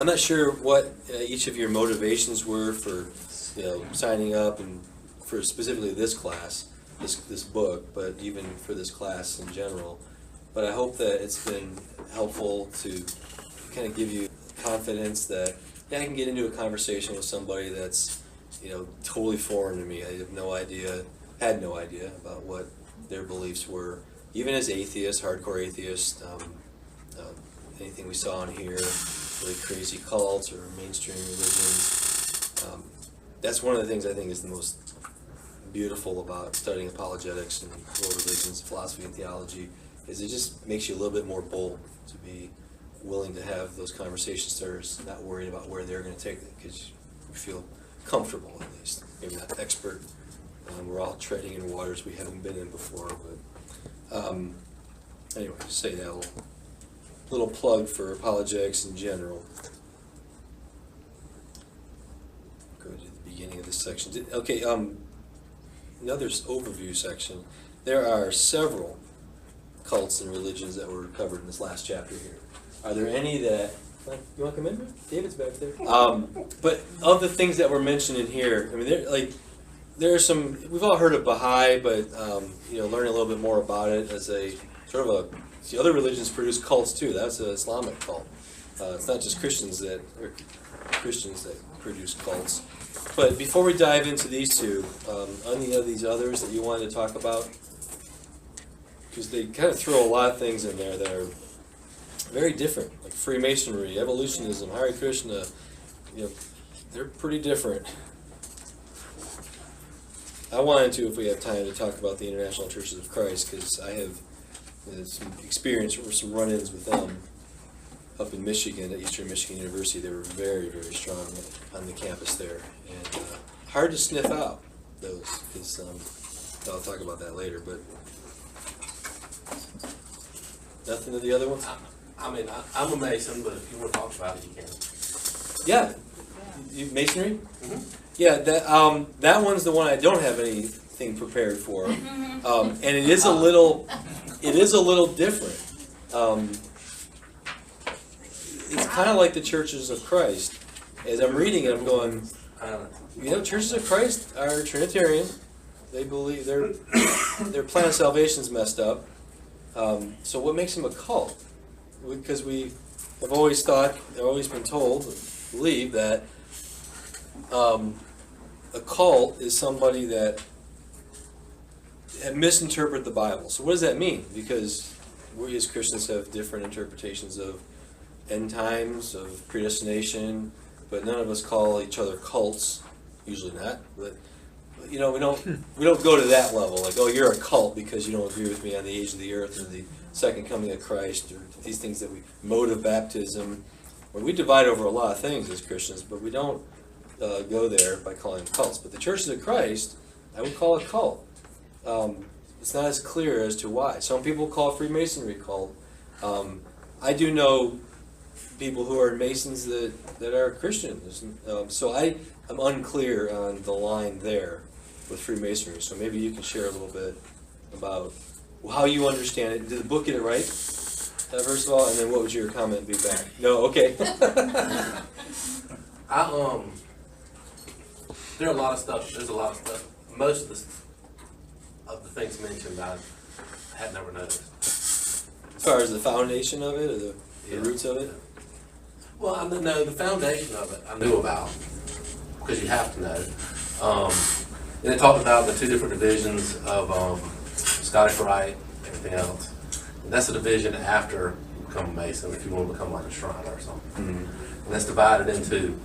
I'm not sure what each of your motivations were for signing up and for specifically this class, this book, but even for this class in general. But I hope that it's been helpful to kind of give you confidence that I can get into a conversation with somebody that's totally foreign to me. I have no idea, had no idea about what their beliefs were, even as atheists, hardcore atheists. Anything we saw in here, really crazy cults or mainstream religions. That's one of the things I think is the most beautiful about studying apologetics and world religions, philosophy and theology, is it just makes you a little bit more bold to be willing to have those conversations that are not worried about where they're going to take it, because you feel comfortable at least. Maybe not expert. We're all treading in waters we haven't been in before, but anyway, just say that little plug for apologetics in general. Go to the beginning of this section. Okay, another overview section. There are several cults and religions that were covered in this last chapter here. Are there any that you want to come in? David's back there. But of the things that were mentioned in here, I mean, there are some. We've all heard of Baha'i, but learning a little bit more about it as a sort of see, other religions produce cults too. That's an Islamic cult. It's not just Christians that produce cults. But before we dive into these two, any of these others that you wanted to talk about, because they kind of throw a lot of things in there that are very different, like Freemasonry, evolutionism, Hare Krishna. They're pretty different. I wanted to, if we have time, to talk about the International Churches of Christ, because I have some experience or some run-ins with them up in Michigan, at Eastern Michigan University. They were very, very strong on the campus there, and hard to sniff out those, because I'll talk about that later, but nothing of the other ones? I'm a Mason, but if you want to talk about it, you can. Yeah. Masonry? Mm-hmm. Yeah, that one's the one I don't have anything prepared for, and it is a little different. It's kind of like the Churches of Christ. As I'm reading it, I'm going, Churches of Christ are Trinitarian. They believe their plan of salvation's messed up. So what makes them a cult? Because we have always thought, they've always been told, believe that a cult is somebody that misinterpret the Bible. So what does that mean? Because we as Christians have different interpretations of end times, of predestination, but none of us call each other cults. Usually not. But we don't go to that level. Like, oh, you're a cult because you don't agree with me on the age of the earth or the second coming of Christ, or these things that mode of baptism. Well, we divide over a lot of things as Christians, but we don't go there by calling them cults. But the Churches of Christ, I would call a cult. It's not as clear as to why. Some people call Freemasonry cult. I do know people who are Masons that are Christians. So I'm unclear on the line there with Freemasonry. So maybe you can share a little bit about how you understand it. Did the book get it right, first of all? And then what would your comment be back? No? Okay. There's a lot of stuff. Most of the things mentioned I had never noticed. As far as the foundation of it, or the roots of it? Well, no, the foundation of it I knew about, because you have to know. And it talked about the two different divisions of Scottish Rite, everything else. And that's a division after you become a Mason, if you want to become like a Shriner or something. Mm-hmm. And that's divided into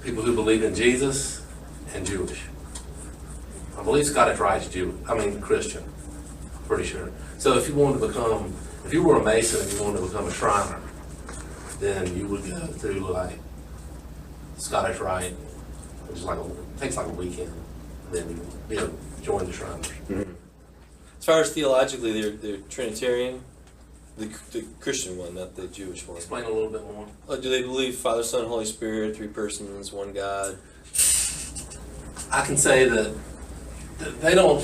people who believe in Jesus and Jewish. I believe Scottish Rite's Christian, pretty sure. So if you were a Mason and you wanted to become a Shriner, then you would go through like Scottish Rite, which is takes like a weekend, and then join the Shriners. Mm-hmm. As far as theologically, they're Trinitarian, the Christian one, not the Jewish one. Explain a little bit more. Do they believe Father, Son, Holy Spirit, three persons, one God? I can say that they don't.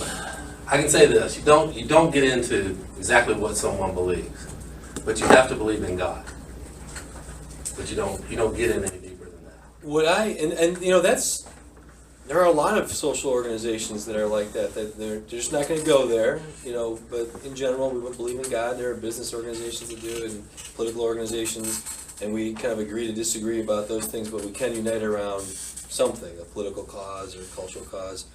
I can say this: you don't get into exactly what someone believes, but you have to believe in God. but you don't get in any deeper than that. What and you know, there are a lot of social organizations that are like that they're just not going to go there, you know, but in general we believe in God. There are business organizations that do it, and political organizations, and we kind of agree to disagree about those things, but we can unite around something, a political cause or a cultural cause.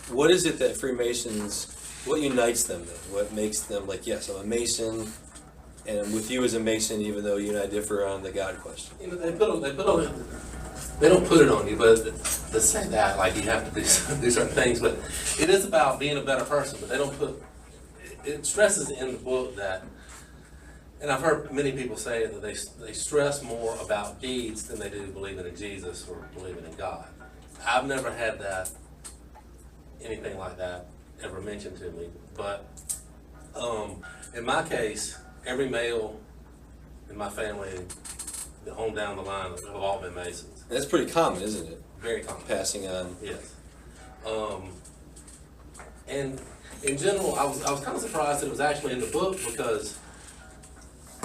What is it that Freemasons, what unites them then? What makes them like, yes, I'm a Mason, and I'm with you as a Mason, even though you and I differ on the God question? You know, they don't put it on you, but they say that like you have to do certain things. But it is about being a better person. But they don't put. It stresses in the book that, and I've heard many people say that they stress more about deeds than they do believing in Jesus or believing in God. I've never had anything like that ever mentioned to me. But in my case, every male in my family, on down the line, have all been Masons. And that's pretty common, isn't it? Very common. Passing on. Yes. And in general, I was kind of surprised that it was actually in the book, because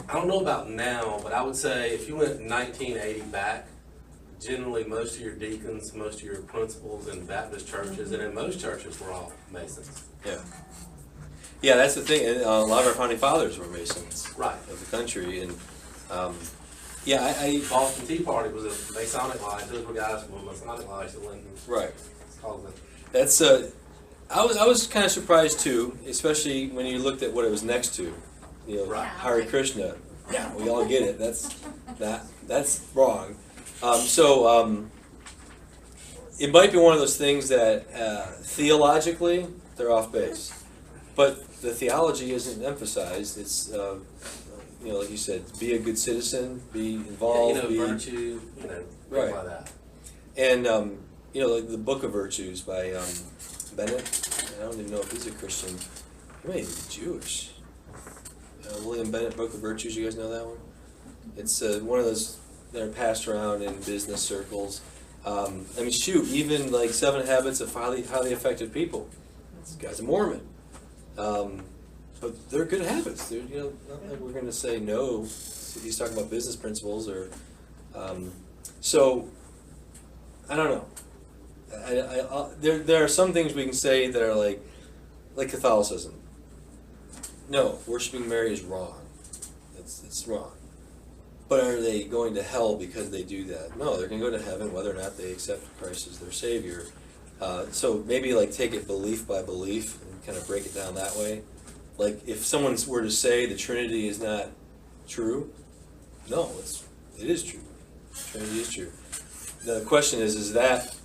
I don't know about now, but I would say if you went 1980 back, generally most of your deacons, most of your principals in Baptist churches, and in most churches, were all Masons. Yeah. Yeah, that's the thing. And a lot of our founding fathers were Masons. Right. Of the country, and yeah, I Boston Tea Party was a Masonic lodge. Those were guys from a Masonic lodge that went and right. called it. That's I was kind of surprised too, especially when you looked at what it was next to, you know, Right. Hare Krishna. Yeah, we all get it. That's wrong. It might be one of those things that theologically they're off base, but the theology isn't emphasized. It's you know, like you said, be a good citizen, be involved, virtue, things Right. like that. And you know, like the Book of Virtues by Bennett. I don't even know if he's a Christian. He may even be Jewish. William Bennett, Book of Virtues. You guys know that one? It's one of those that are passed around in business circles. I mean, shoot, even like 7 Habits of Highly Effective People. This guy's a Mormon. But they're good habits. They're, you know, not like we're going to say no. He's talking about business principles, or so. I don't know. There are some things we can say that are like Catholicism. No, worshiping Mary is wrong. It's wrong. But are they going to hell because they do that? No, they're going to go to heaven whether or not they accept Christ as their Savior. So maybe like take it belief by belief and kind of break it down that way. Like if someone were to say the Trinity is not true, no, it is true. The Trinity is true. The question is that,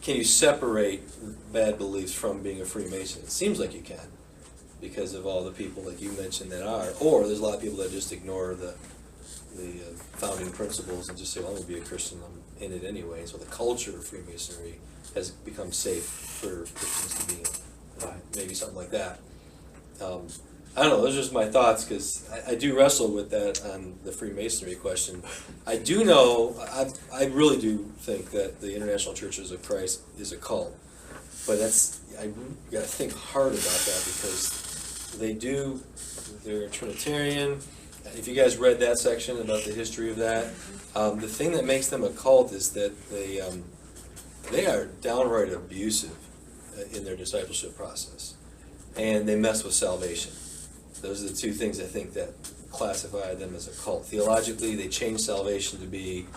can you separate bad beliefs from being a Freemason? It seems like you can, because of all the people like you mentioned that are, or there's a lot of people that just ignore the founding principles and just say, well, I'm going to be a Christian, I'm in it anyway. So the culture of Freemasonry has become safe for Christians to be in. Maybe something like that. I don't know, those are just my thoughts, because I do wrestle with that on the Freemasonry question. I do know, I really do think that the International Churches of Christ is a cult. But I got to think hard about that, because they're Trinitarian. If you guys read that section about the history of that, the thing that makes them a cult is that they are downright abusive in their discipleship process. And they mess with salvation. Those are the two things I think that classify them as a cult. Theologically, they change salvation to be,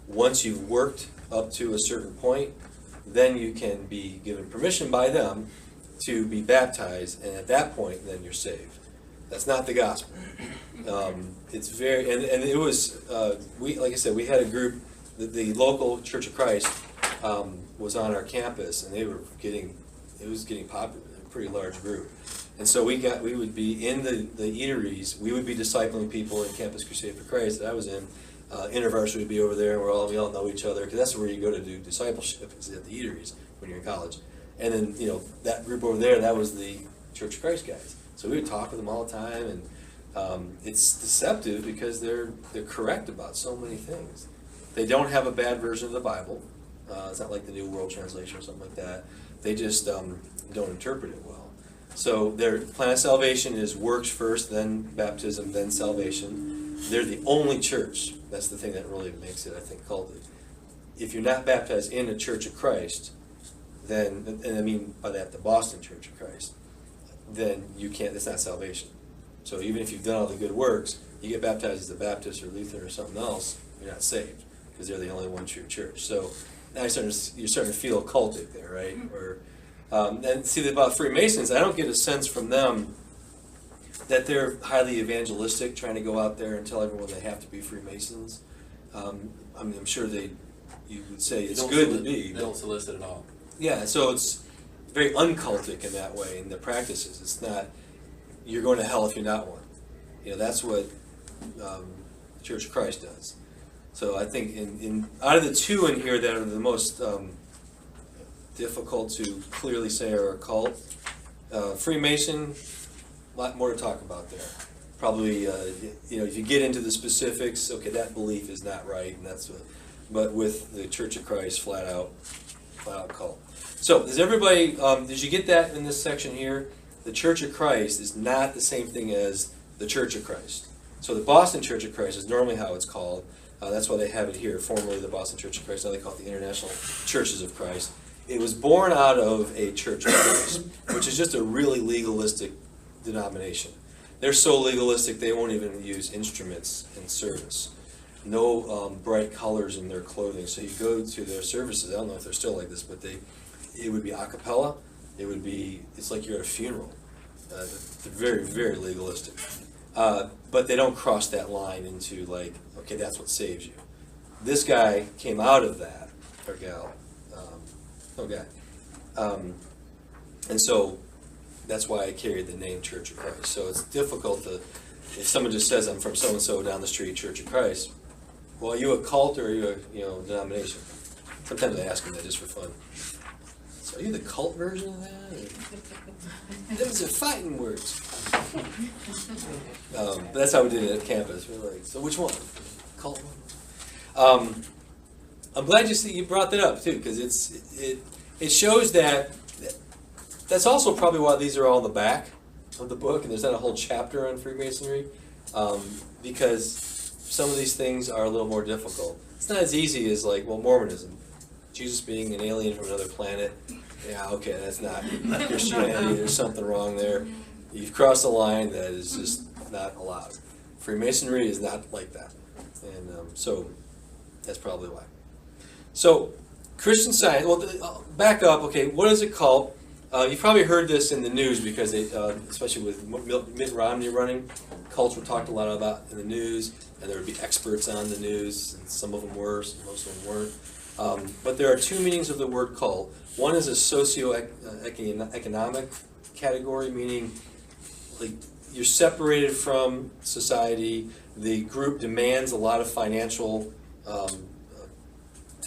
once you've worked up to a certain point, then you can be given permission by them to be baptized, and at that point, then you're saved. That's not the gospel. It's very, and it was, like I said, we had a group, the local Church of Christ was on our campus, and it was getting popular, a pretty large group. And so we would be in the eateries, we would be discipling people in Campus Crusade for Christ that I was in. InterVarsity would be over there, and we all know each other, because that's where you go to do discipleship, is at the eateries when you're in college. And then, you know, that group over there, that was the Church of Christ guys. So we would talk with them all the time, and it's deceptive because they're correct about so many things. They don't have a bad version of the Bible. It's not like the New World Translation or something like that. They just don't interpret it well. So their plan of salvation is works first, then baptism, then salvation. they're the only church. That's the thing that really makes it, I think, cultic. If you're not baptized in a Church of Christ, then, and I mean by that the Boston Church of Christ, then you can't, it's not salvation. So even if you've done all the good works, you get baptized as a Baptist or Lutheran or something else, you're not saved, because they're the only one true church. So now you're starting to feel cultic there, right? Or, and see, about Freemasons, I don't get a sense from them that they're highly evangelistic, trying to go out there and tell everyone they have to be Freemasons. I mean, I'm sure you would say it's good to be. They don't solicit at all. Yeah, so it's very uncultic in that way in the practices. It's not, you're going to hell if you're not one. You know, that's what the Church of Christ does. So I think out of the two in here that are the most difficult to clearly say are a cult, Freemason, a lot more to talk about there. Probably, you know, if you get into the specifics, okay, that belief is not right, and that's what. But with the Church of Christ, flat out cult. So, does everybody? Did you get that in this section here? The Church of Christ is not the same thing as the Church of Christ. So, the Boston Church of Christ is normally how it's called. That's why they have it here. Formerly, the Boston Church of Christ. Now they call it the International Churches of Christ. It was born out of a Church of Christ, which is just a really legalistic denomination. They're so legalistic they won't even use instruments in service. No bright colors in their clothing. So you go to their services, I don't know if they're still like this, but it would be a cappella. It's like you're at a funeral. They're very, very legalistic. But they don't cross that line into like, okay, that's what saves you. This guy came out of that, or gal, and so that's why I carried the name Church of Christ. So it's difficult to, if someone just says I'm from so-and-so down the street, Church of Christ, well, are you a cult or are you a denomination? Sometimes I ask them that just for fun. So are you the cult version of that? Those are fighting words. But that's how we did it at campus. We're like, so which one? Cult one? I'm glad you brought that up too, because it shows that. That's also probably why these are all in the back of the book, and there's not a whole chapter on Freemasonry, because some of these things are a little more difficult. It's not as easy as like, well, Mormonism, Jesus being an alien from another planet. Yeah, okay, that's not Christianity. There's something wrong there. You've crossed a line that is just not allowed. Freemasonry is not like that, and so that's probably why. So, Christian Science. Well, back up. Okay, what is a cult? You've probably heard this in the news because, especially with Mitt Romney running, cults were talked a lot about in the news, and there would be experts on the news, and some of them were, most of them weren't. But there are two meanings of the word cult. One is a socio-economic category, meaning like you're separated from society. The group demands a lot of financial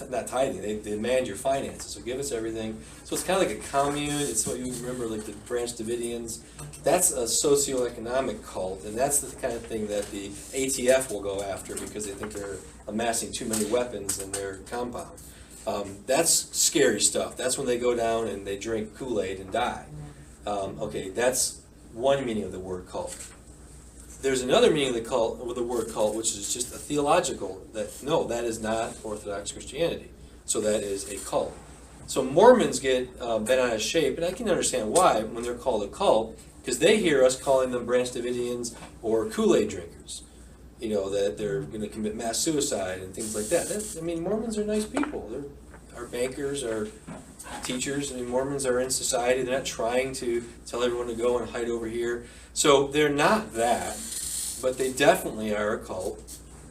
not tithing, they demand your finances, so give us everything. So it's kind of like a commune. It's what you remember, like the Branch Davidians. That's a socioeconomic cult, and that's the kind of thing that the ATF will go after because they think they're amassing too many weapons in their compound. That's scary stuff. That's when they go down and they drink Kool-Aid and die. Okay, that's one meaning of the word cult. There's another meaning of the word cult, which is just a theological, that is not Orthodox Christianity. So that is a cult. So Mormons get bent out of shape, and I can understand why when they're called a cult, because they hear us calling them Branch Davidians or Kool-Aid drinkers. You know, that they're going to commit mass suicide and things like that. Mormons are nice people. They're our bankers, our teachers. Mormons are in society. They're not trying to tell everyone to go and hide over here. So they're not that, but they definitely are a cult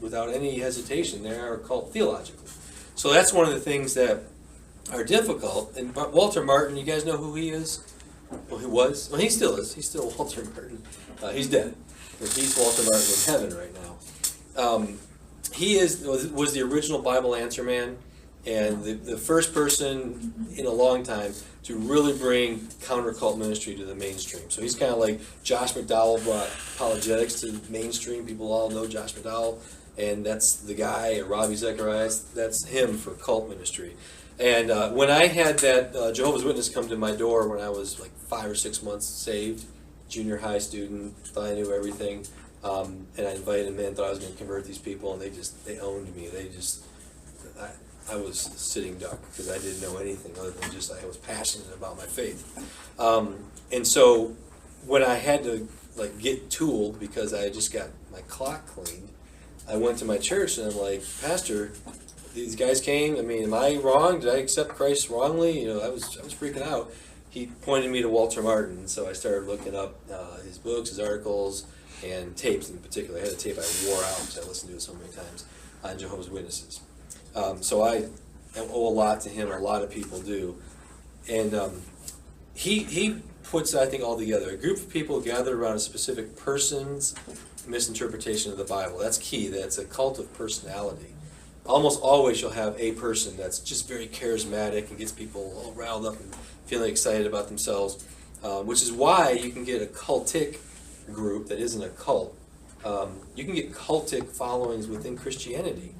without any hesitation. They are a cult theologically. So that's one of the things that are difficult. And Walter Martin, you guys know who he is? Well, he was. Well, he still is. He's still Walter Martin. He's dead. He's Walter Martin in heaven right now. He was the original Bible answer man, and the first person in a long time to really bring counter-cult ministry to the mainstream. So he's kind of like Josh McDowell brought apologetics to the mainstream. People all know Josh McDowell, and that's the guy, Ravi Zacharias, that's him for cult ministry. And when I had that Jehovah's Witness come to my door when I was like 5 or 6 months saved, junior high student, thought I knew everything, And I invited them in, thought I was going to convert these people, and they owned me. I was sitting duck because I didn't know anything other than just I was passionate about my faith. And so when I had to get tooled because I just got my clock cleaned, I went to my church and I'm like, Pastor, these guys came. I mean, am I wrong? Did I accept Christ wrongly? I was freaking out. He pointed me to Walter Martin, so I started looking up his books, his articles, and tapes in particular. I had a tape I wore out because I listened to it so many times on Jehovah's Witnesses. So I owe a lot to him. A lot of people do, and he puts, I think, all together. A group of people gathered around a specific person's misinterpretation of the Bible. That's key. That's a cult of personality. Almost always you'll have a person that's just very charismatic and gets people all riled up and feeling excited about themselves, which is why you can get a cultic group that isn't a cult. You can get cultic followings within Christianity,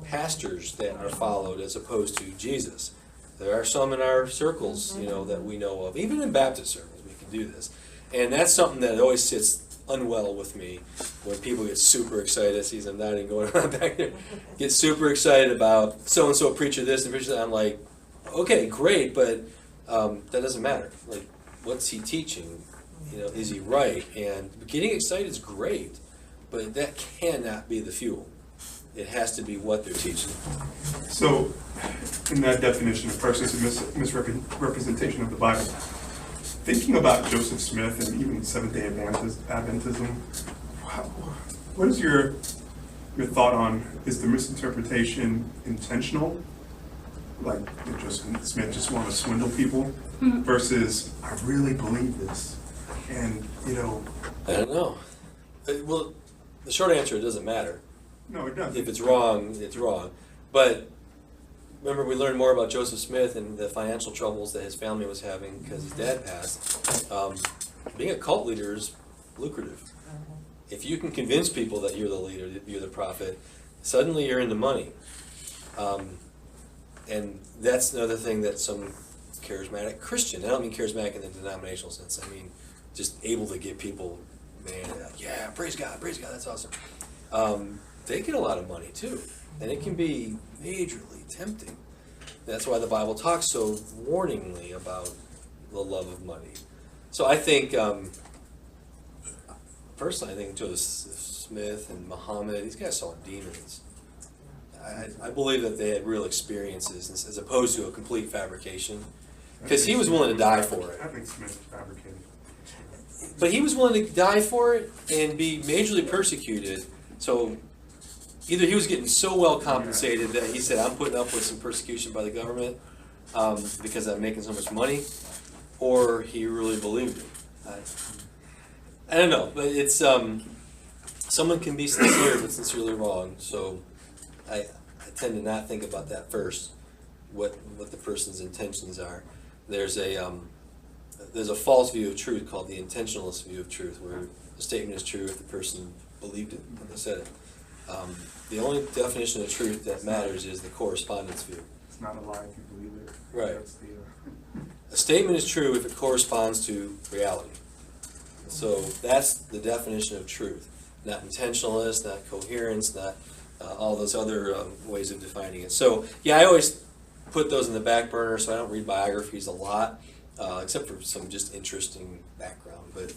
pastors that are followed as opposed to Jesus. There are some in our circles, that we know of, even in Baptist circles, we can do this. And that's something that always sits unwell with me when people get super excited. I see them nodding going on back there. Get super excited about so-and-so preacher this and preacher that. I'm like, okay, great, but that doesn't matter. Like, what's he teaching? Is he right? And getting excited is great, but that cannot be the fuel. It has to be what they're teaching. So, in that definition, of first is a misrepresentation of the Bible. Thinking about Joseph Smith and even Seventh-day Adventism, what is your thought on, is the misinterpretation intentional? Like, did Joseph Smith just want to swindle people? Versus, I really believe this. And, I don't know. Well, the short answer, it doesn't matter. No, it doesn't. If it's wrong, it's wrong. But remember, we learned more about Joseph Smith and the financial troubles that his family was having because his dad passed. Being a cult leader is lucrative. If you can convince people that you're the leader, that you're the prophet, suddenly you're in the money. And that's another thing that some charismatic Christian, I don't mean charismatic in the denominational sense, I mean just able to get people, yeah, praise God, that's awesome. They get a lot of money too, and it can be majorly tempting. That's why the Bible talks so warningly about the love of money. So I think, personally, I think Joseph Smith and Muhammad, these guys saw demons. I believe that they had real experiences as opposed to a complete fabrication, because he was willing to die for it. I think Smith fabricated. But he was willing to die for it and be majorly persecuted. So either he was getting so well compensated that he said, I'm putting up with some persecution by the government because I'm making so much money, or he really believed it. I don't know, but it's someone can be sincere but sincerely wrong. So I tend to not think about that first, what the person's intentions are. There's a false view of truth called the intentionalist view of truth, where the statement is true if the person believed it when they said it. The only definition of truth that matters is the correspondence view. It's not a lie if you believe it. Right. That's the, A statement is true if it corresponds to reality. So that's the definition of truth. Not intentionalist, not coherence, not all those other ways of defining it. So yeah, I always put those in the back burner, so I don't read biographies a lot, except for some just interesting background. But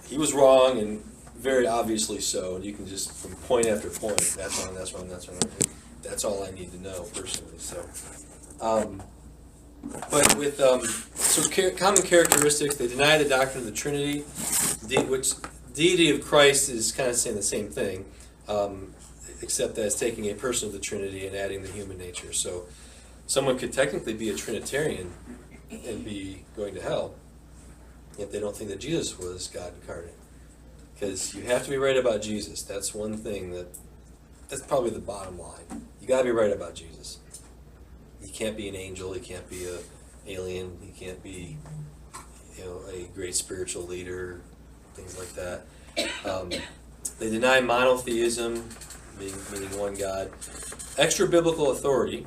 he was wrong, and very obviously so. And you can just, from point after point, that's wrong, that's wrong, that's wrong. That's all I need to know personally. So, but with some common characteristics, they deny the doctrine of the Trinity, which deity of Christ is kind of saying the same thing, except that it's taking a person of the Trinity and adding the human nature. So someone could technically be a Trinitarian and be going to hell if they don't think that Jesus was God incarnate. Because you have to be right about Jesus. That's one thing that's probably the bottom line. You got to be right about Jesus. He can't be an angel. He can't be an alien. He can't be, a great spiritual leader, things like that. They deny monotheism, meaning one God. Extra biblical authority.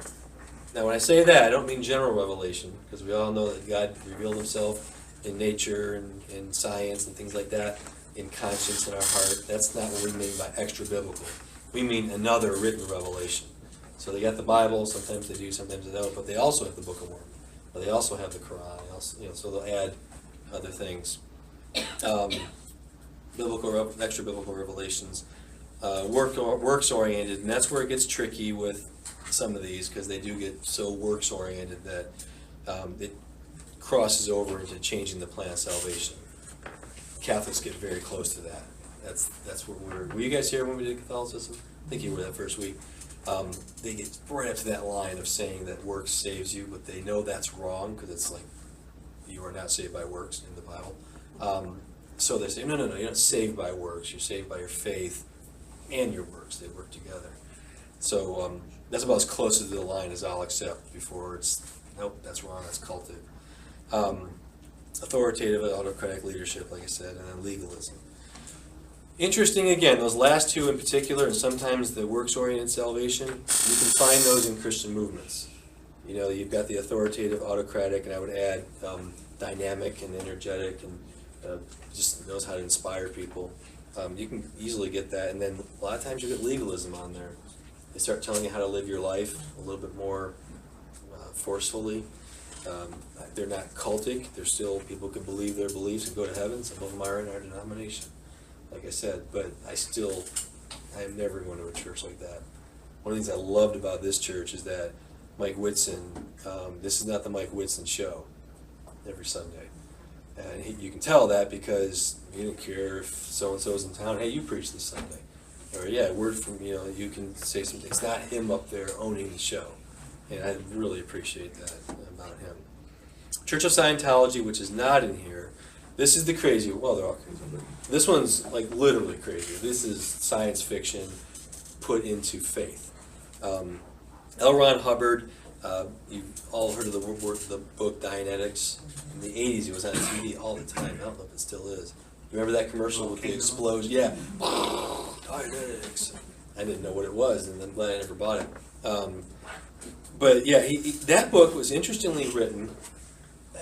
Now, when I say that, I don't mean general revelation, because we all know that God revealed himself in nature and science and things like that. in conscience in our heart. That's not what we mean by extra biblical. We mean another written revelation. So they got the Bible, sometimes they do, sometimes they don't, but they also have the Book of Mormon. But they also have the Quran, so they'll add other things. Extra biblical revelations. Works oriented, and that's where it gets tricky with some of these, because they do get so works oriented that it crosses over into changing the plan of salvation. Catholics get very close to that. That's what were you guys here when we did Catholicism? I think you were that first week. They get right up to that line of saying that works saves you, but they know that's wrong, because it's like you are not saved by works in the Bible. So they say, no, you're not saved by works. You're saved by your faith and your works. They work together. So that's about as close to the line as I'll accept before it's, nope, that's wrong, that's cultic. Authoritative and autocratic leadership, like I said, and then legalism. Interesting, again, those last two in particular, and sometimes the works-oriented salvation, you can find those in Christian movements. You know, you've got the authoritative, autocratic, and I would add dynamic and energetic, and just knows how to inspire people. You can easily get that, and then a lot of times you get legalism on there. They start telling you how to live your life a little bit more forcefully. They're not cultic. They're still, people can believe their beliefs and go to heaven. Some of them are in our denomination, like I said, but I am never going to a church like that. One of the things I loved about this church is that Mike Whitson, this is not the Mike Whitson show every Sunday. And you can tell that because you don't care if so-and-so's in town, hey, you preach this Sunday. Or, yeah, word from, you can say something. It's not him up there owning the show. And I really appreciate that about him. Church of Scientology, which is not in here, this is the crazy, well, they're all crazy, but this one's like literally crazy. This is science fiction put into faith. L. Ron Hubbard, you've all heard of the book Dianetics. In the 80s, it was on TV all the time. I don't know if it still is. You remember that commercial with the explosion? Yeah. Dianetics. I didn't know what it was, and I'm glad I never bought it. But yeah, that book was interestingly written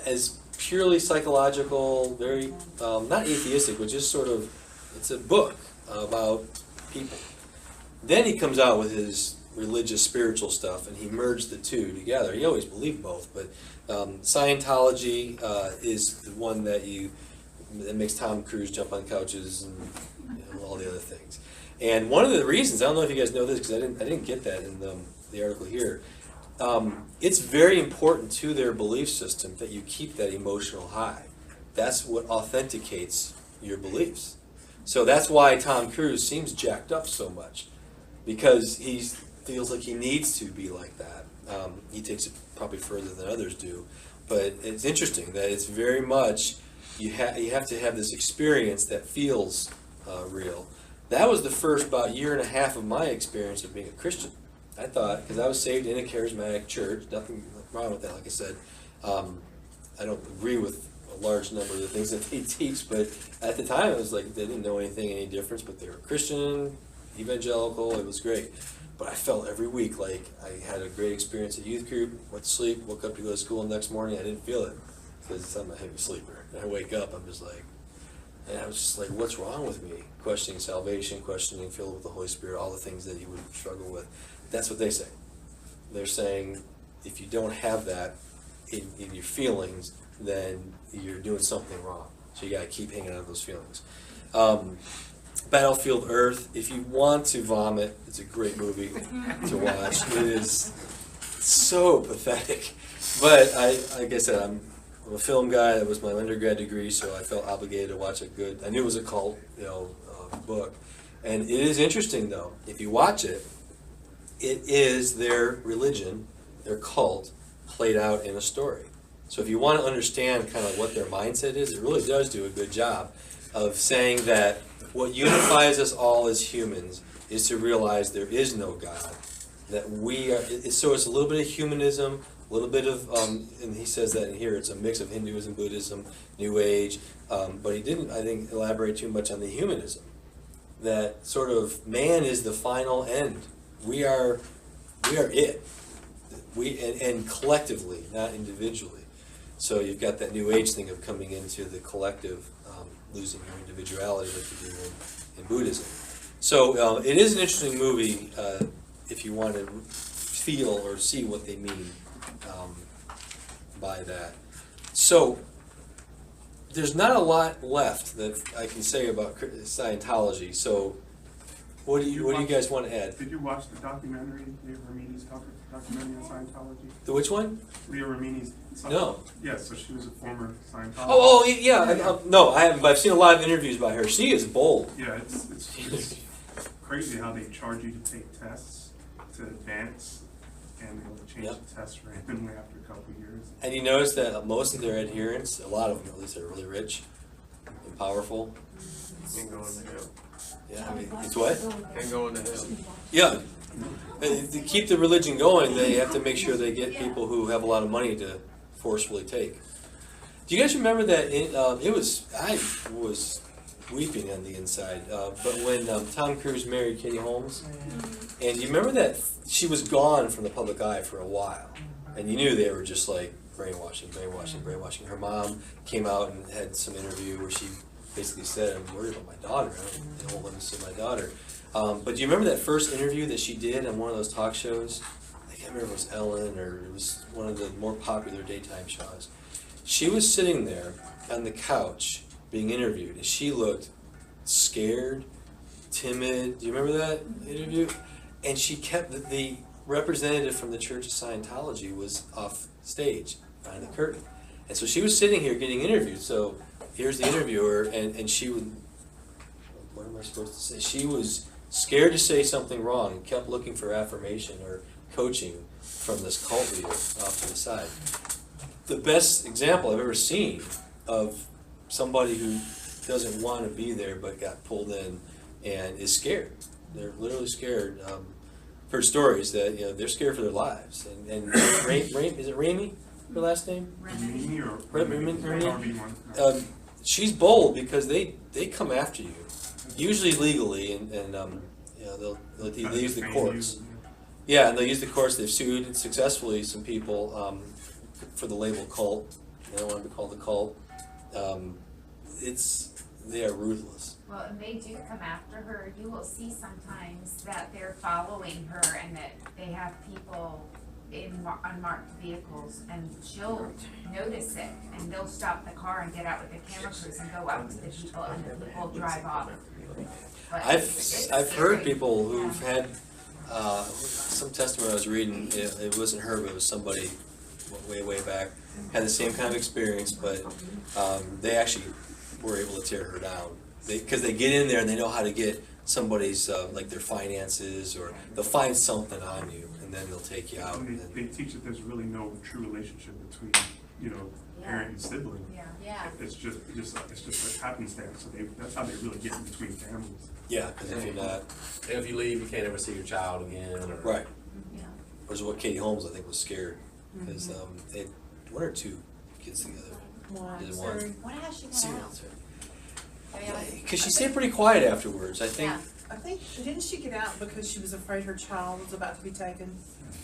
as purely psychological, very, not atheistic, but just sort of, it's a book about people. Then he comes out with his religious, spiritual stuff, and he merged the two together. He always believed both, but Scientology is the one that makes Tom Cruise jump on couches and all the other things. And one of the reasons, I don't know if you guys know this, because I didn't get that in the article here, it's very important to their belief system that you keep that emotional high. That's what authenticates your beliefs. So that's why Tom Cruise seems jacked up so much, because he feels like he needs to be like that. He takes it probably further than others do, but it's interesting that it's very much, you have to have this experience that feels real. That was the first about year and a half of my experience of being a Christian. I thought, because I was saved in a charismatic church, nothing wrong with that, like I said. I don't agree with a large number of the things that they teach, but at the time it was like they didn't know any difference, but they were Christian, evangelical, it was great. But I felt every week like I had a great experience at youth group, went to sleep, woke up to go to school the next morning, I didn't feel it, because I'm a heavy sleeper. And I wake up, I'm just like, and I was just like, what's wrong with me? Questioning salvation, questioning filled with the Holy Spirit, all the things that you would struggle with. That's what they say. They're saying if you don't have that in your feelings, then you're doing something wrong. So you got to keep hanging on to those feelings. Battlefield Earth, if you want to vomit, it's a great movie to watch. It is so pathetic. But like I said, I'm a film guy. That was my undergrad degree, so I felt obligated to watch I knew it was a cult, book. And it is interesting, though. If you watch it, it is their religion, their cult, played out in a story. So if you want to understand kind of what their mindset is, it really does do a good job of saying that what unifies us all as humans is to realize there is no God. That we are, so it's a little bit of humanism, a little bit of, and he says that in here, it's a mix of Hinduism, Buddhism, New Age, but he didn't, I think, elaborate too much on the humanism. That sort of man is the final end. We are it. And collectively, not individually. So you've got that New Age thing of coming into the collective losing your individuality like you do in Buddhism. So it is an interesting movie if you want to feel or see what they mean by that. So there's not a lot left that I can say about Scientology. So what do you guys want to add? Did you watch the documentary, Leah Remini's documentary on Scientology? The which one? Leah Remini's. No. Yeah, so she was a former Scientologist. Oh, yeah. No, I haven't, but I've seen a lot of interviews by her. She is bold. Yeah, it's crazy how they charge you to take tests to advance, and they'll change Yep. the tests randomly after a couple of years. And you notice that most of their adherents, a lot of them at least, are really rich and powerful. Can't go into hell. Yeah, I mean, it's what? Can't go into hell. Yeah. To keep the religion going, they have to make sure they get people who have a lot of money to forcefully take. Do you guys remember that? I was weeping on the inside. But when Tom Cruise married Katie Holmes, and you remember that she was gone from the public eye for a while, and you knew they were just like brainwashing. Her mom came out and had some interview where she basically said, "I'm worried about my daughter. They won't let me see my daughter." But do you remember that first interview that she did on one of those talk shows? I can't remember if it was Ellen or it was one of the more popular daytime shows. She was sitting there on the couch being interviewed, and she looked scared, timid. Do you remember that interview? And she kept, the representative from the Church of Scientology was off stage behind the curtain. And so she was sitting here getting interviewed. So here's the interviewer, and she would, what am I supposed to say? She was scared to say something wrong and kept looking for affirmation or coaching from this cult leader off to the side. The best example I've ever seen of somebody who doesn't want to be there but got pulled in and is scared. They're literally scared. Heard stories that they're scared for their lives. And is it Ramey, her last name? Remini or Remini. however you want. She's bold because they come after you, usually legally, and they'll use the courts. Yeah, and they'll use the courts. They've sued successfully some people for the label cult. They don't want to be called a cult. They are ruthless. Well, and they do come after her. You will see sometimes that they're following her and that they have people in unmarked vehicles, and she'll notice it, and they'll stop the car and get out with the camera crews and go up to the people, and the people drive off. But I've heard people who've had some testimony I was reading. It wasn't her, but it was somebody way back. Had the same kind of experience, but they actually were able to tear her down because they get in there and they know how to get somebody's like their finances, or they'll find something on you and then they'll take you out. And they teach that there's really no true relationship between parent and sibling. Yeah. It's just a happenstance. So that's how they really get in between families. Yeah, because if you're not If you leave, you can't ever see your child again. Or, right, Yeah. which is what Katie Holmes I think was scared because they had one or two kids together. Did one. When has she See, got out? because she stayed pretty quiet afterwards. I think Yeah. I think, didn't she get out because she was afraid her child was about to be taken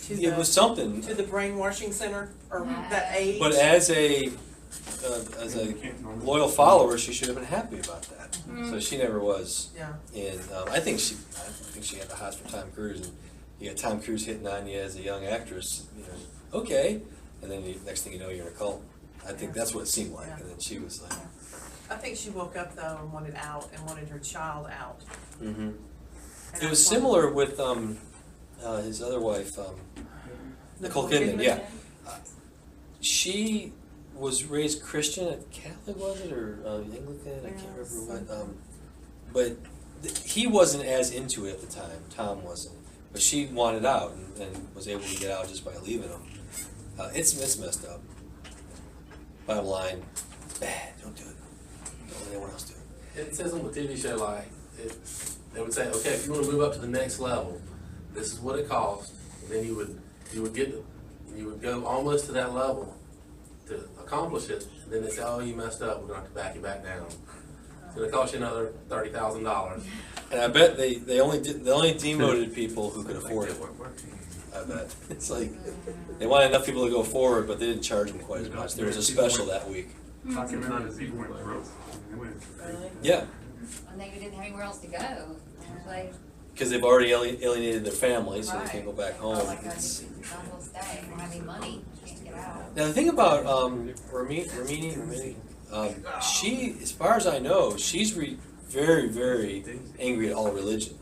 to it was something. the brainwashing center, or Yeah. that age? But as a You can't normally- loyal follower, she should have been happy about that. So she never was. Yeah. And I think she had the hots for Tom Cruise, and you got Tom Cruise hitting on you as a young actress. Okay, and then next thing you know, you're in a cult. I think that's what it seemed like. Yeah. And then she was like, I think she woke up though and wanted out and wanted her child out. mm-hmm. And It was that's why- similar with his other wife, Nicole Kidman. Yeah, she was raised Christian, Catholic was it, or Anglican? I can't remember what. But he wasn't as into it at the time. Tom wasn't, but she wanted out and was able to get out just by leaving him. It's messed up. Bottom line, it's bad. Don't do it. Don't let anyone else do it. It says on the TV show, they would say, okay, if you want to move up to the next level, this is what it costs. And then you would go almost to that level to accomplish it. And then they say, oh, you messed up. We're going to have to back you back down. It's going to cost you another $30,000. And I bet they only demoted people who could afford it. I bet. It's like they wanted enough people to go forward, but they didn't charge them quite as much. There was a special that week. documented people went broke. They went- Really? Yeah, And they didn't have anywhere else to go. And they, because they've already alienated their family, so they can't go back home. Felt like I It's- just might as well stay. Don't have any money. Can't get out. Now the thing about Ramini, she, as far as I know, she's very, very angry at all religion.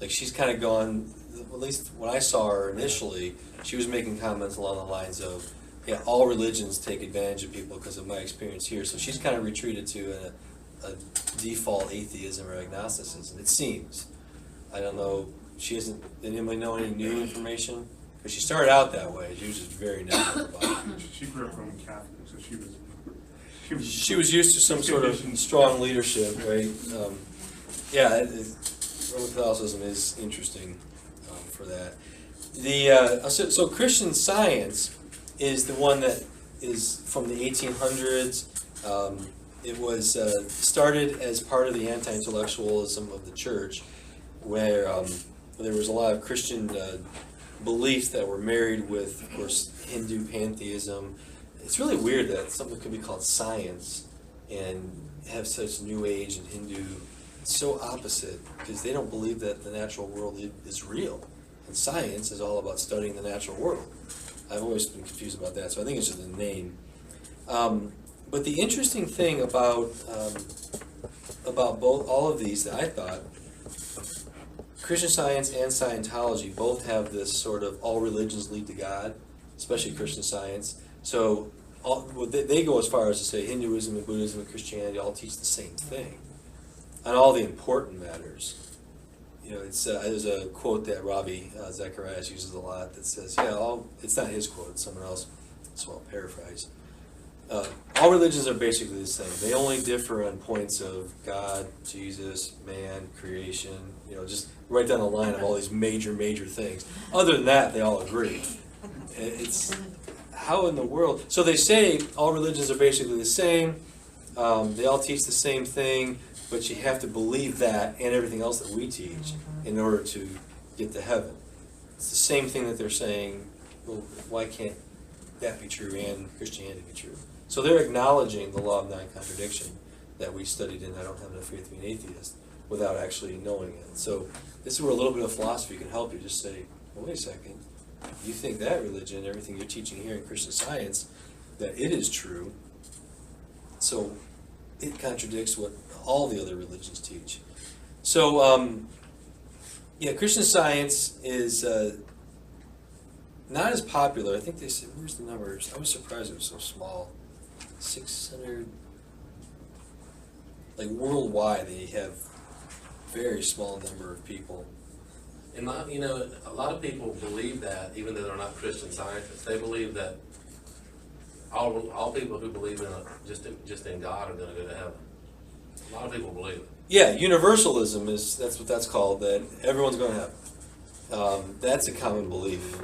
Like she's kind of gone. At least when I saw her initially, she was making comments along the lines of, "Yeah, all religions take advantage of people because of my experience here." So she's kind of retreated to a default atheism or agnosticism. It seems. I don't know. She hasn't. Did anybody know any new information? Because she started out that way. She was just very negative about it. She grew up Roman Catholic, so she was. She was used to some sort of strong leadership, right? Yeah, Roman Catholicism is interesting for that. So Christian Science is the one that is from the 1800s. It was started as part of the anti-intellectualism of the church, where there was a lot of Christian beliefs that were married with, of course, Hindu pantheism. It's really weird that something could be called science and have such New Age and Hindu. It's so opposite because they don't believe that the natural world is real, and science is all about studying the natural world. I've always been confused about that, so I think it's just a name. But the interesting thing about both all of these that I thought, Christian Science and Scientology both have this sort of all religions lead to God, especially Christian Science. So they go as far as to say Hinduism and Buddhism and Christianity all teach the same thing on all the important matters. You know, there's a quote that Ravi Zacharias uses a lot that says, it's not his quote, it's someone else, so I'll paraphrase. All religions are basically the same. They only differ on points of God, Jesus, man, creation, just right down the line of all these major things. Other than that, they all agree. It's how in the world? So they say all religions are basically the same. They all teach the same thing, but you have to believe that and everything else that we teach in order to get to heaven. It's the same thing that they're saying, well, why can't that be true and Christianity be true? So they're acknowledging the law of non-contradiction that we studied in I Don't Have Enough Faith to Be an Atheist without actually knowing it. So this is where a little bit of philosophy can help you. Just say, well, wait a second. You think that religion, everything you're teaching here in Christian Science, that it is true, so it contradicts what all the other religions teach. So, Christian Science is not as popular. I think they said, where's the numbers? I was surprised it was so small. 600, like worldwide, they have very small number of people. And a lot of people believe that, even though they're not Christian scientists, they believe that all people who believe in just in God are going to go to heaven. A lot of people believe it. Yeah, universalism that's what that's called. That everyone's going to heaven. That's a common belief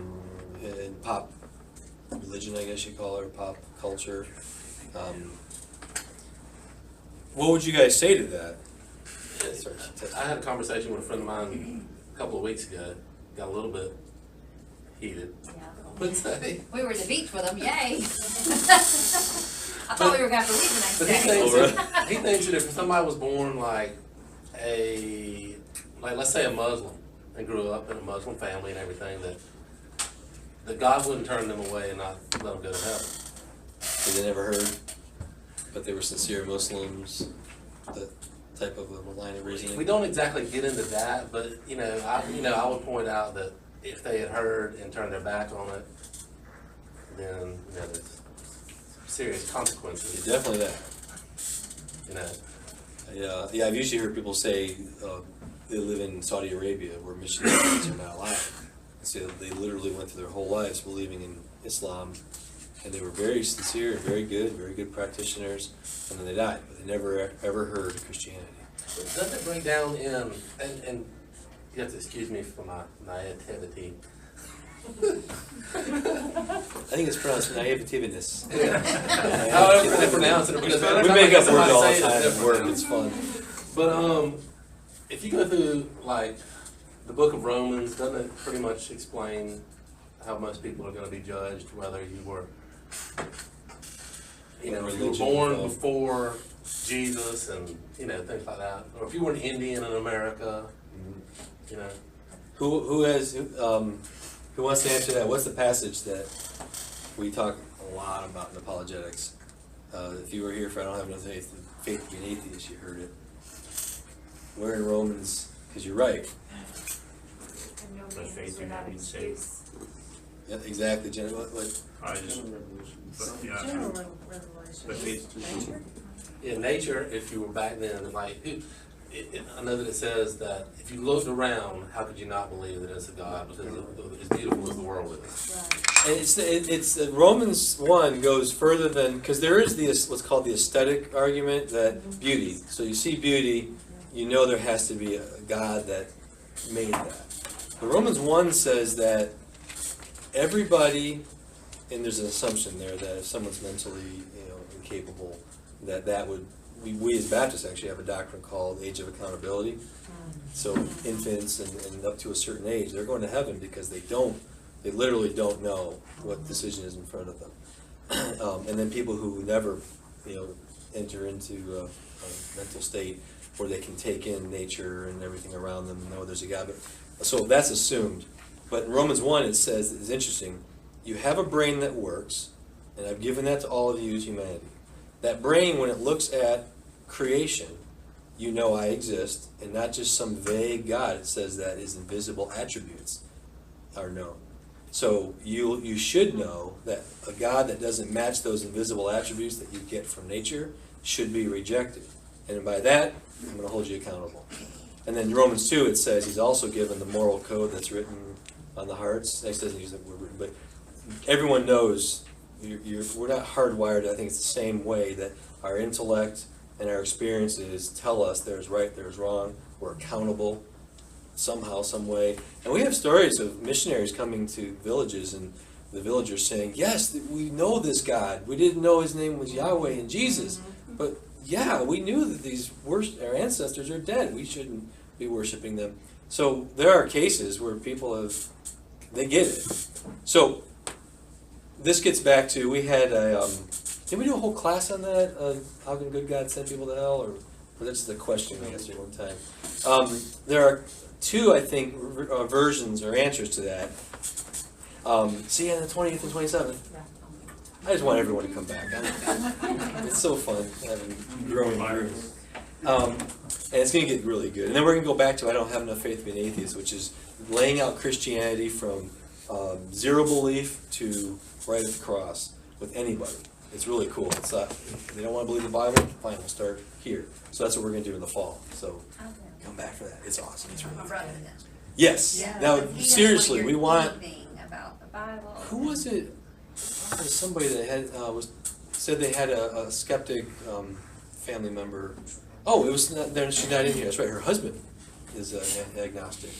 in pop religion, I guess you call it, or pop culture. What would you guys say to that? Sorry. I had a conversation with a friend of mine a couple of weeks ago. Got a little bit heated. Would say. We were at the beach with them, yay! I thought we were going to have to leave the next But he day. thinks that if somebody was born like let's say a Muslim and grew up in a Muslim family and everything, that God wouldn't turn them away and not let them go to heaven. So they never heard, but they were sincere Muslims. That type of a line of reasoning. We don't exactly get into that, but I would point out that if they had heard and turned their back on it, then there's serious consequences. Yeah, definitely that. Yeah. I've usually heard people say they live in Saudi Arabia where missionaries are not allowed. So they literally went through their whole lives believing in Islam, and they were very sincere and very good practitioners, and then they died, but they never ever heard of Christianity. But doesn't it bring down in, and you have to excuse me for my naivety. I think it's pronounced naivetiveness. However they pronounce it, because We make up words all the time at work, it's fun. But if you go through like the book of Romans, doesn't it pretty much explain how most people are going to be judged, whether you were you know, if you were Religion, born oh. before Jesus and, you know, things like that. Or if you were an Indian in America, you know. Who wants to answer that? What's the passage that we talk a lot about in apologetics? If you were here for I don't have no faith to be an atheist, you heard it. We're in Romans, because you're right. And no By means faith you're without not being saved. excuse. Yeah, exactly, Jenna. What? I just, but yeah, General revelation. but faith, Nature? In nature, if you were back then, like, I know that it says that if you looked around, how could you not believe that it's a God? Because it's beautiful as the world is. Right. And it's Romans 1 goes further than, because there is the what's called the aesthetic argument that beauty. So you see beauty, you know there has to be a God that made that. But Romans 1 says that everybody, and there's an assumption there that if someone's mentally, incapable, that would, we as Baptists actually have a doctrine called age of accountability. So infants and up to a certain age, they're going to heaven because they literally don't know what decision is in front of them. And then people who never, enter into a mental state where they can take in nature and everything around them and know there's a God. So that's assumed. But in Romans 1 it says, it's interesting, you have a brain that works, and I've given that to all of you as humanity. That brain, when it looks at creation, you know I exist, and not just some vague God. It says that his invisible attributes are known. So you should know that a God that doesn't match those invisible attributes that you get from nature should be rejected. And by that, I'm going to hold you accountable. And then in Romans 2, it says he's also given the moral code that's written on the hearts. Next doesn't use that word written, but everyone knows we're not hardwired. I think it's the same way that our intellect and our experiences tell us there's right, there's wrong. We're accountable somehow, some way. And we have stories of missionaries coming to villages and the villagers saying, yes, we know this God. We didn't know his name was Yahweh and Jesus. But yeah, we knew that our ancestors are dead. We shouldn't be worshiping them. So there are cases where people they get it. So this gets back to, we had did we do a whole class on that? How can good God send people to hell? Or that's the question we answered one time. There are two, I think, versions or answers to that. See you on the 20th and 27th. I just want everyone to come back. It's so fun having growing groups. And it's going to get really good. And then we're going to go back to I don't have enough faith to be an atheist, which is laying out Christianity from zero belief to right at the cross with anybody. It's really cool. It's if they don't want to believe the Bible, fine, we'll start here. So that's what we're going to do in the fall. So come back for that. It's awesome. It's really My fun. brother does. Yes. Yeah. Now, He doesn't seriously, wanna we hear want... anything about the Bible. Who was it? There was somebody that had said they had a skeptic family member. Oh, it was not, she's not in here. That's right. Her husband is agnostic,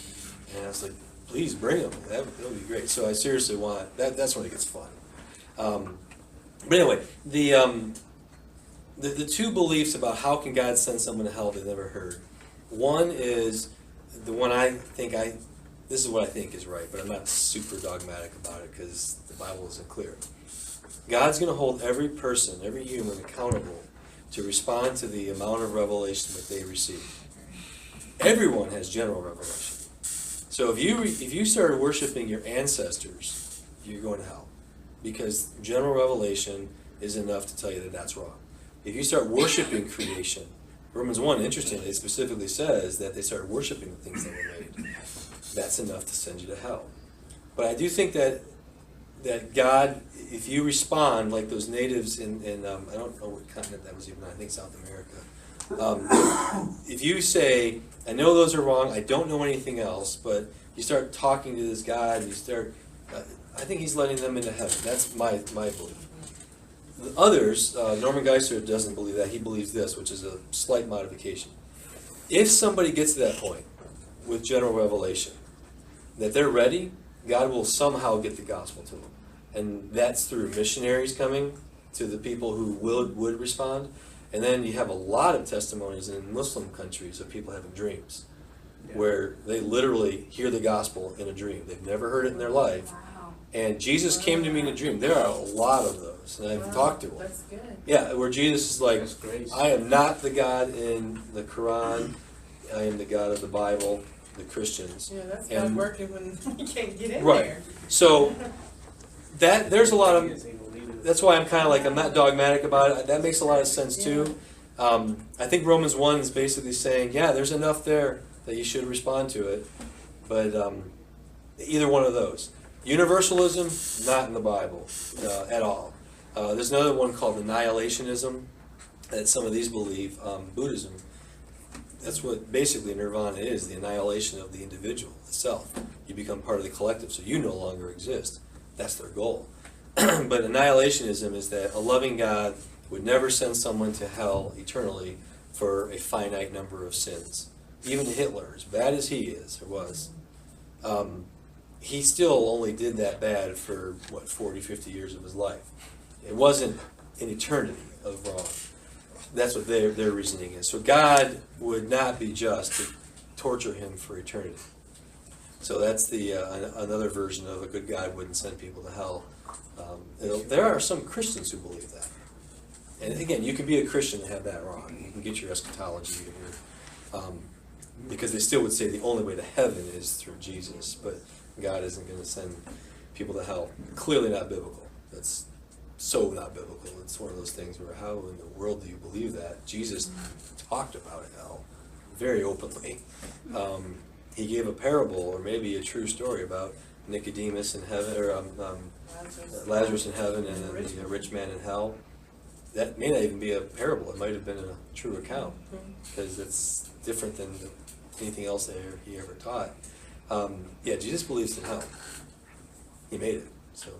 and I was like, please bring him. That would be great. So I seriously want that. That's when it gets fun. But anyway, the two beliefs about how can God send someone to hell they've never heard. One is the one this is what I think is right, but I'm not super dogmatic about it because the Bible isn't clear. God's going to hold every person, every human accountable to respond to the amount of revelation that they receive. Everyone has general revelation. So if you started worshiping your ancestors, you're going to hell. Because general revelation is enough to tell you that that's wrong. If you start worshiping creation, Romans 1, interestingly, it specifically says that they started worshiping the things that were made. That's enough to send you to hell. But I do think that God, if you respond like those natives in I don't know what continent that was even on, I think South America. If you say, I know those are wrong, I don't know anything else, but you start talking to this God, and you start, I think he's letting them into heaven. That's my belief. The others, Norman Geisler doesn't believe that. He believes this, which is a slight modification. If somebody gets to that point with general revelation, that they're ready, God will somehow get the gospel to them. And that's through missionaries coming to the people who would respond. And then you have a lot of testimonies in Muslim countries of people having dreams, where they literally hear the gospel in a dream. They've never heard it in their life, Wow. And Jesus came to me in a dream. There are a lot of those, and I've Wow, talked to him. That's good. Yeah, where Jesus is like, That's crazy. I am not the God in the Quran. I am the God of the Bible, the Christians. Yeah, that's And- God working when you can't get in Right. there. So there's a lot of. Ain't gonna lead it. That's why I'm kind of like, I'm not dogmatic about it. That makes a lot of sense too. I think Romans 1 is basically saying, yeah, there's enough there that you should respond to it. But either one of those. Universalism, not in the Bible at all. There's another one called annihilationism that some of these believe. Buddhism, that's what basically nirvana is, the annihilation of the individual itself. You become part of the collective, so you no longer exist. That's their goal. But annihilationism is that a loving God would never send someone to hell eternally for a finite number of sins. Even Hitler, as bad as he is, or was, he still only did that bad for, 40, 50 years of his life. It wasn't an eternity of wrong. That's what their reasoning is. So God would not be just to torture him for eternity. So that's the another version of a good God wouldn't send people to hell. There are some Christians who believe that. And again, you can be a Christian and have that wrong. You can get your eschatology and because they still would say the only way to heaven is through Jesus, but God isn't going to send people to hell. Clearly not biblical. That's so not biblical. It's one of those things where how in the world do you believe that? Jesus talked about hell very openly. He gave a parable, or maybe a true story, about Nicodemus in heaven, or Lazarus in heaven, and then the rich man in hell. That may not even be a parable. It might have been a true account, because it's different than anything else that he ever taught. Yeah, Jesus believes in hell. He made it. So